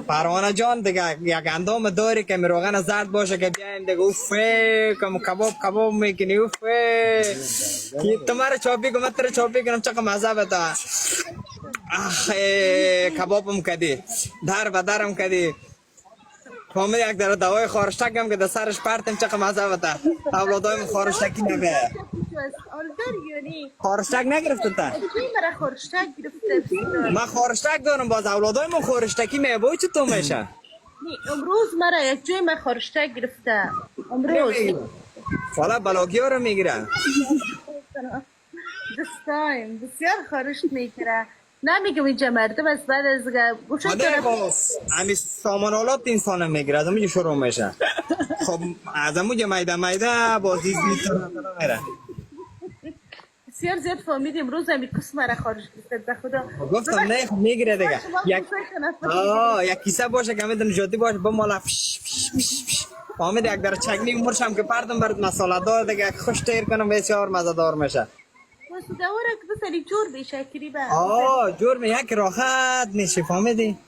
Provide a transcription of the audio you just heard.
پروانه جان دیگه یک اندام داری که می روغن زرد باشه که بیایم دیگه اوف کم کباب میکنی اوف تمہارا چاپی کو مت چاپی کنم چقدر مزه بده آخ کبابم کدی در بدرم کدی فهمید یک در دوای خارشتک هم که در سرش پرتم چقدر مزه بده اولادایم خارشتکی نگه خارشتک نگرفته تا مرا خورشتک گرفته من خارشتک دارم باز اولادای من خارشتکی میبوی چه تو میشه امروز مرا یک جای من خورشتک گرفته امروز والا بلاگی ها رو میگیره دستایم بسیار خورشت میگیره نمیگم اینجا مردم از بعد از گوشت مادر باز همی سامانالات انسان میگیره از همونجا شروع میشه خب از همونجا میده بازی میره بسیار زیاد فهمید امروز همی کس مرا خورشت گرفته به خدا گفتم نه میگیره دیگه یک کیسه باشه که میدون جدی باشه با مالا فهمید یک در چکنی عمرش هم که پردم برد مساله دار دیگه خوش تیر کنم بسیار مزه دار میشه دوره که بسری جور بیشه کریبه جور می یک راحت میشه فهمیدی